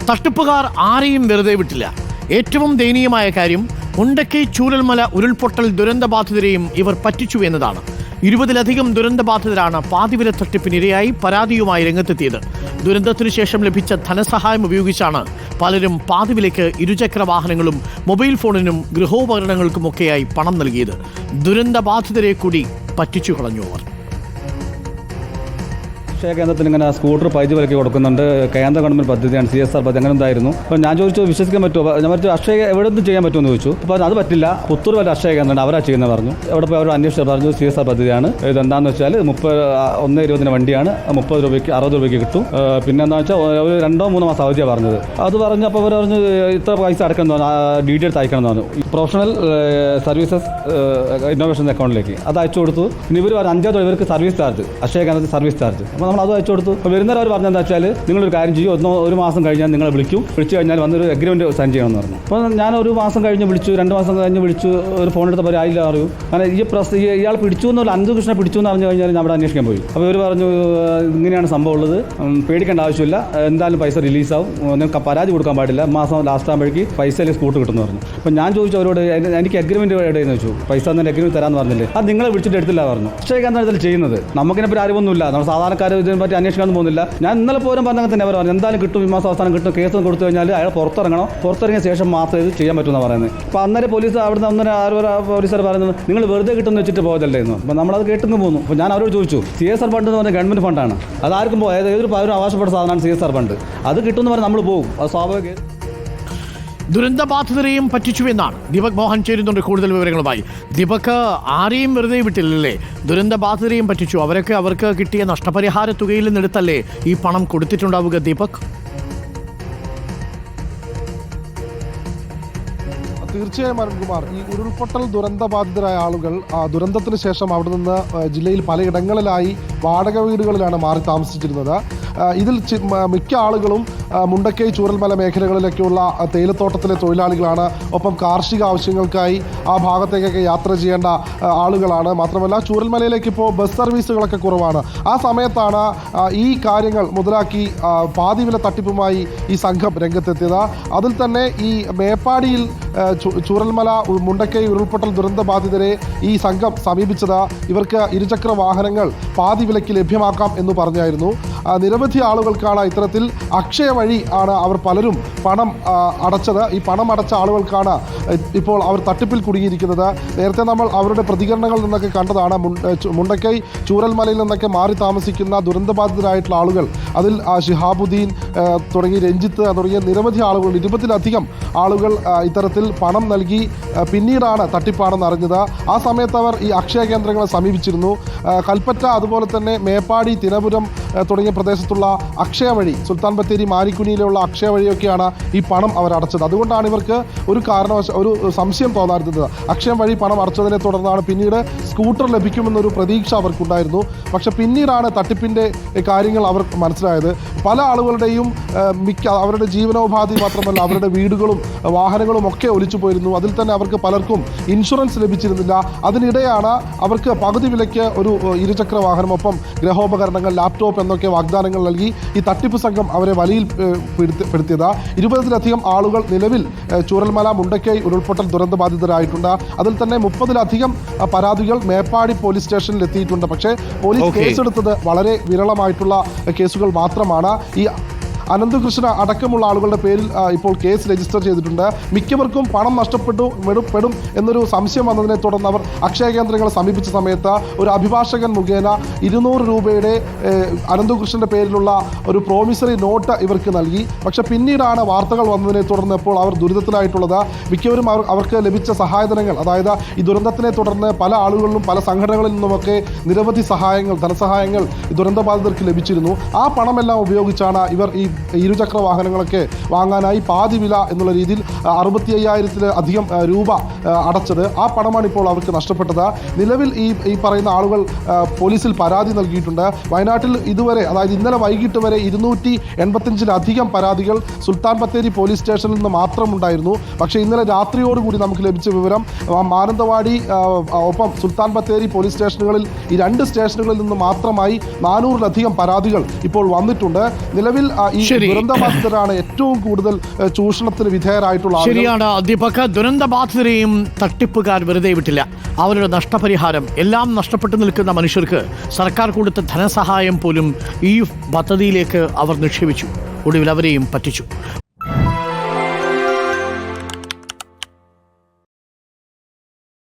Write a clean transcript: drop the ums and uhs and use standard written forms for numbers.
തട്ടിപ്പുകാർ ആരെയും വെറുതെ വിട്ടില്ല. ഏറ്റവും ദയനീയമായ കാര്യം മുണ്ടക്കൈ ചൂരൽമല ഉരുൾപൊട്ടൽ ദുരന്തബാധിതരെയും ഇവർ പറ്റിച്ചു എന്നതാണ്. 20-ലധികം ദുരന്തബാധിതരാണ് പാതിവില തട്ടിപ്പിനിരയായി പരാതിയുമായി രംഗത്തെത്തിയത്. ദുരന്തത്തിനു ശേഷം ലഭിച്ച ധനസഹായം ഉപയോഗിച്ചാണ് പലരും പാതിവിലയ്ക്ക് ഇരുചക്ര വാഹനങ്ങളും മൊബൈൽ ഫോണിനും ഗൃഹോപകരണങ്ങൾക്കുമൊക്കെയായി പണം നൽകിയത്. ദുരന്തബാധിതരെ കൂടി പറ്റിച്ചു കളഞ്ഞു അവർ. അക്ഷയ കേന്ദ്രത്തിൽ ഇങ്ങനെ സ്കൂട്ടർ പൈസ വിലക്ക് കൊടുക്കുന്നുണ്ട്. കേന്ദ്ര ഗവൺമെൻറ് പദ്ധതിയാണ്, CSR പദ്ധതി. അങ്ങനെ എന്തായിരുന്നു. അപ്പോൾ ഞാൻ ചോദിച്ചു വിശ്വസിക്കാൻ പറ്റുമോ? ഞാൻ പറഞ്ഞു അക്ഷയ എവിടെ നിന്ന് ചെയ്യാൻ പറ്റുമെന്ന് ചോദിച്ചു. അപ്പോൾ അത് പറ്റില്ല, പുത്തൂർ വരെ അക്ഷയ കേന്ദ്രം അവരാ ചെയ്യുന്നത് പറഞ്ഞു. അവിടെ പോയി അവർ അന്വേഷിച്ച് പറഞ്ഞു CSR പദ്ധതിയാണ്. ഇതെന്താണെന്ന് വെച്ചാൽ 1:20 വണ്ടിയാണ്, 30 രൂപയ്ക്ക് 60 രൂപയ്ക്ക് കിട്ടും. പിന്നെ എന്താണെന്ന് വെച്ചാൽ ഒരു 2-3 മാസം അവധിയാണ് പറഞ്ഞത്. അത് പറഞ്ഞപ്പോൾ അവർ പറഞ്ഞു ഇത്ര പൈസ അടക്കണം എന്ന് പറഞ്ഞു, DD എടുത്ത് അയക്കണം എന്ന് പറഞ്ഞു. പ്രൊഫഷണൽ സർവീസസ് ഇന്നോവേഷൻ അക്കൗണ്ടിലേക്ക് അത് അയച്ചു കൊടുത്തു. ഇനി ഇവർ 5 ഇവർക്ക് സർവീസ് ചാർജ്, അക്ഷയ കേന്ദ്രത്തിൽ സർവീസ് ചാർജ്. അപ്പോൾ നമ്മൾ അത് അയച്ചു കൊടുത്തു. അപ്പോൾ വരുന്നവർ അവർ പറഞ്ഞതെന്ന് വെച്ചാൽ നിങ്ങളൊരു കാര്യം ചെയ്യും, ഒരു മാസം കഴിഞ്ഞാൽ നിങ്ങളെ വിളിച്ചു കഴിഞ്ഞാൽ വന്നൊരു അഗ്രിമെൻറ്റ് സൈൻ ചെയ്യണമെന്ന് പറഞ്ഞു. അപ്പോൾ ഞാൻ ഒരു മാസം കഴിഞ്ഞ് വിളിച്ചു, 2 മാസം കഴിഞ്ഞ് വിളിച്ചു. ഒരു ഫോൺ എടുത്തപ്പോൾ ആയില്ല അറിയൂ. കാരണം ഇയാൾ പിടിച്ചു എന്നുള്ള അനന്തകൃഷ്ണനെ പിടിച്ചു എന്ന് പറഞ്ഞു കഴിഞ്ഞാൽ ഞാൻ അവിടെ അന്വേഷിക്കാൻ പോയി. അപ്പോൾ ഇവർ പറഞ്ഞു ഇങ്ങനെയാണ് സംഭവം ഉള്ളത്, പേടിക്കേണ്ട ആവശ്യമില്ല, എന്തായാലും പൈസ റിലീസാവും, നിങ്ങൾക്ക് പരാതി കൊടുക്കാൻ പാടില്ല, മാസം ലാസ്റ്റ് ആകുമ്പോഴേക്ക് പൈസ അല്ലെങ്കിൽ സ്കൂട്ട് കിട്ടുമെന്ന് പറഞ്ഞു. അപ്പോൾ ഞാൻ ചോദിച്ചു അവരോട് എനിക്ക് അഗ്രിമെൻറ്റ് എവിടെയെന്ന് വെച്ചു. പൈസ തന്നെ അഗ്രിമെൻറ്റ് തരാമെന്ന് പറഞ്ഞില്ലേ, അത് നിങ്ങളെ വിളിച്ചിട്ട് എടുത്തില്ല പറഞ്ഞു. അക്ഷയ കേന്ദ്രത്തിൽ ചെയ്യുന്നത് നമുക്കിനെപ്പറ്റി അറിവൊന്നുമില്ല, നമ്മൾ സാധാരണക്കാർ ഇതിനെപ്പറ്റി അന്വേഷിക്കാനൊന്നും പോകുന്നില്ല. ഞാൻ ഇന്നലെ പോലും പറഞ്ഞാൽ തന്നെ അവർ പറഞ്ഞു എന്തായാലും കിട്ടും, ഈ മാസം അവസാനം കിട്ടും, കേസ് കൊടുത്തു കഴിഞ്ഞാൽ അയാൾ പുറത്തിറങ്ങണം, പുറത്തിറങ്ങിയ ശേഷം മാത്രമേ ഇത് ചെയ്യാൻ പറ്റുമെന്നാണ് പറയുന്നത്. അപ്പോൾ അന്നേരം പോലീസ് അവിടുന്ന് പോലീസുകാർ പറയുന്നത് നിങ്ങൾ വെറുതെ കിട്ടുമെന്ന് വെച്ചിട്ട് പോയതല്ലേ എന്ന്. അപ്പോൾ നമ്മളത് കേട്ടെന്ന് പോകുന്നു. അപ്പോൾ ഞാൻ അവരോട് ചോദിച്ചു CSR ഫണ്ട് എന്ന് പറഞ്ഞാൽ ഗവൺമെൻറ് ഫണ്ടാണ്, അതാർക്കും ഏതൊരു പൗരനും അവകാശപ്പെട്ട സാധനമാണ് CSR ഫണ്ട്, അത് കിട്ടുമെന്ന് പറഞ്ഞാൽ നമ്മൾ പോകും, അത് സ്വാഭാവിക. ദുരന്തബാധിതരെയും പറ്റിച്ചുവെന്നാണ് ദീപക് മോഹൻ ചേരുന്നുണ്ട് കൂടുതൽ വിവരങ്ങളുമായി. ദീപക്, ആരെയും വെറുതെ വിട്ടില്ലല്ലേ, ദുരന്തബാധിതരെയും പറ്റിച്ചു. അവർക്ക് കിട്ടിയ നഷ്ടപരിഹാര തുകയിൽ നിന്നെടുത്തല്ലേ ഈ പണം കൊടുത്തിട്ടുണ്ടാവുക ദീപക്? തീർച്ചയായും അരുൺകുമാർ, ഈ ഉരുൾപൊട്ടൽ ദുരന്തബാധിതരായ ആളുകൾ ദുരന്തത്തിന് ശേഷം അവിടെ നിന്ന് ജില്ലയിൽ പലയിടങ്ങളിലായി വാടക വീടുകളിലാണ് മാറി താമസിച്ചിരുന്നത്. ഇതിൽ മിക്ക ആളുകളും മുണ്ടക്കൈ ചൂരൽമല മേഖലകളിലൊക്കെയുള്ള തേയിലത്തോട്ടത്തിലെ തൊഴിലാളികളാണ്. ഒപ്പം കാർഷിക ആവശ്യങ്ങൾക്കായി ആ ഭാഗത്തേക്കൊക്കെ യാത്ര ചെയ്യേണ്ട ആളുകളാണ്. മാത്രമല്ല ചൂരൽമലയിലേക്ക് ഇപ്പോൾ ബസ് സർവീസുകളൊക്കെ കുറവാണ്. ആ സമയത്താണ് ഈ കാര്യങ്ങൾ മുതലാക്കി പാതിവില തട്ടിപ്പുമായി ഈ സംഘം രംഗത്തെത്തിയത്. അതിൽ തന്നെ ഈ മേപ്പാടിയിൽ ചൂരൽമല മുണ്ടക്കൈ ഉരുൾപൊട്ടൽ ദുരന്തബാധിതരെ ഈ സംഘം സമീപിച്ചത് ഇവർക്ക് ഇരുചക്ര വാഹനങ്ങൾ പാതിവിലയ്ക്ക് ലഭ്യമാക്കാം എന്ന് പറഞ്ഞായിരുന്നു. നിരവധി ആളുകൾക്കാണ് ഇത്തരത്തിൽ അക്ഷയ വഴി ആണ് അവർ പലരും പണം അടച്ചത്. ഈ പണം അടച്ച ആളുകൾക്കാണ് ഇപ്പോൾ അവർ തട്ടിപ്പിൽ കുടുങ്ങിയിരിക്കുന്നത്. നേരത്തെ നമ്മൾ അവരുടെ പ്രതികരണങ്ങളിൽ നിന്നൊക്കെ കണ്ടതാണ്. മുണ്ടക്കൈ ചൂരൽമലയിൽ നിന്നൊക്കെ മാറി താമസിക്കുന്ന ദുരന്തബാധിതരായിട്ടുള്ള ആളുകൾ, അതിൽ ഷിഹാബുദ്ദീൻ തുടങ്ങി രഞ്ജിത്ത് തുടങ്ങിയ നിരവധി ആളുകൾ, 20-ലധികം ആളുകൾ ഇത്തരത്തിൽ പണം നൽകി പിന്നീടാണ് തട്ടിപ്പാണെന്ന് അറിഞ്ഞത്. ആ സമയത്ത് അവർ ഈ അക്ഷയ കേന്ദ്രങ്ങളെ സമീപിച്ചിരുന്നു. കൽപ്പറ്റ, അതുപോലെ തന്നെ മേപ്പാടി, തിനപുരം തുടങ്ങിയ പ്രദേശത്തുള്ള അക്ഷയ വഴി, സുൽത്താൻ ബത്തേരി, മാരിക്കുനിയിലുള്ള അക്ഷയ വഴിയൊക്കെയാണ് ഈ പണം അവർ അടച്ചത്. അതുകൊണ്ടാണ് ഇവർക്ക് ഒരു സംശയം തോന്നാറുന്നത്. അക്ഷയം വഴി പണം അടച്ചതിനെ തുടർന്നാണ് പിന്നീട് സ്കൂട്ടർ ലഭിക്കുമെന്നൊരു പ്രതീക്ഷ അവർക്കുണ്ടായിരുന്നു. പക്ഷെ പിന്നീടാണ് തട്ടിപ്പിൻ്റെ കാര്യങ്ങൾ അവർ മനസ്സിലായത്. പല ആളുകളുടെയും അവരുടെ ജീവനോപാധി മാത്രമല്ല അവരുടെ വീടുകളും വാഹനങ്ങളും ഒക്കെ ഒലിച്ചു പോയിരുന്നു. അതിൽ തന്നെ അവർക്ക് പലർക്കും ഇൻഷുറൻസ് ലഭിച്ചിരുന്നില്ല. അതിനിടെയാണ് അവർക്ക് പകുതി വിലയ്ക്ക് ഒരു ഇരുചക്ര വാഹനം, ഒപ്പം ഗൃഹോപകരണങ്ങൾ, ലാപ്ടോപ്പ് എന്നൊക്കെ വാഗ്ദാനങ്ങൾ നൽകി ഈ തട്ടിപ്പ് സംഘം അവരെ വലിയിൽ പെടുത്തിയത്. 20-ലധികം ആളുകൾ നിലവിൽ ചൂരൽമല മുണ്ടക്കൈ ഉരുൾപൊട്ടൽ ദുരന്തബാധിതരായിട്ടുണ്ട്. അതിൽ തന്നെ 30-ലധികം പരാതികൾ മേപ്പാടി പോലീസ് സ്റ്റേഷനിൽ എത്തിയിട്ടുണ്ട്. പക്ഷേ പോലീസ് കേസെടുത്തത് വളരെ വിരളമായിട്ടുള്ള കേസുകൾ മാത്രമാണ്. ഈ അനന്തകൃഷ്ണ അടക്കമുള്ള ആളുകളുടെ പേരിൽ ഇപ്പോൾ കേസ് രജിസ്റ്റർ ചെയ്തിട്ടുണ്ട്. മിക്കവർക്കും പണം നഷ്ടപ്പെടും എന്നൊരു സംശയം വന്നതിനെ തുടർന്ന് അവർ അക്ഷയ കേന്ദ്രങ്ങളെ സമീപിച്ച സമയത്ത് ഒരു അഭിഭാഷകൻ മുഖേന 200 രൂപയുടെ അനന്തകൃഷ്ണൻ്റെ പേരിലുള്ള ഒരു പ്രോമിസറി നോട്ട് ഇവർക്ക് നൽകി. പക്ഷെ പിന്നീടാണ് വാർത്തകൾ വന്നതിനെ തുടർന്ന് ഇപ്പോൾ അവർ ദുരിതത്തിലായിട്ടുള്ളത്. മിക്കവരും അവർക്ക് ലഭിച്ച സഹായധനങ്ങൾ, അതായത് ഈ ദുരന്തത്തിനെ തുടർന്ന് പല ആളുകളിലും പല സംഘടനകളിൽ നിന്നുമൊക്കെ നിരവധി സഹായങ്ങൾ, ധനസഹായങ്ങൾ ദുരന്തബാധിതർക്ക് ലഭിച്ചിരുന്നു. ആ പണമെല്ലാം ഉപയോഗിച്ചാണ് ഇവർ ഈ ഇരുചക്ര വാഹനങ്ങളൊക്കെ വാങ്ങാനായി പാതിവില എന്നുള്ള രീതിയിൽ 65,000-ലധികം രൂപ അടച്ചത്. ആ പണമാണ് ഇപ്പോൾ അവർക്ക് നഷ്ടപ്പെട്ടത്. നിലവിൽ ഈ പറയുന്ന ആളുകൾ പോലീസിൽ പരാതി നൽകിയിട്ടുണ്ട്. വയനാട്ടിൽ ഇതുവരെ, അതായത് ഇന്നലെ വൈകിട്ട് വരെ 285-ലധികം പരാതികൾ സുൽത്താൻ ബത്തേരി പോലീസ് സ്റ്റേഷനിൽ നിന്ന് മാത്രം ഉണ്ടായിരുന്നു. പക്ഷേ ഇന്നലെ രാത്രിയോടുകൂടി നമുക്ക് ലഭിച്ച വിവരം മാനന്തവാടി ഒപ്പം സുൽത്താൻ ബത്തേരി പോലീസ് സ്റ്റേഷനുകളിൽ ഈ 2 സ്റ്റേഷനുകളിൽ നിന്ന് മാത്രമായി 400-ലധികം പരാതികൾ ഇപ്പോൾ വന്നിട്ടുണ്ട്. നിലവിൽ ഈ ശരി. ദുരന്തബാധിതരാണ് ഏറ്റവും കൂടുതൽ ചൂഷണത്തിന് വിധേയരായിട്ടുള്ള ആളുകൾ. ശരിയാണ് ദീപക്. ദുരന്തബാധിതരെയും തട്ടിപ്പുകാർ വെറുതെ വിട്ടില്ല. അവരുടെ നഷ്ടപരിഹാരം എല്ലാം നഷ്ടപ്പെട്ടു നിൽക്കുന്ന മനുഷ്യർക്ക് സർക്കാർ കൊടുത്ത ധനസഹായം പോലും ഈ പദ്ധതിയിലേക്ക് അവർ നിക്ഷേപിച്ചു. ഒടുവിൽ അവരെയും പറ്റിച്ചു.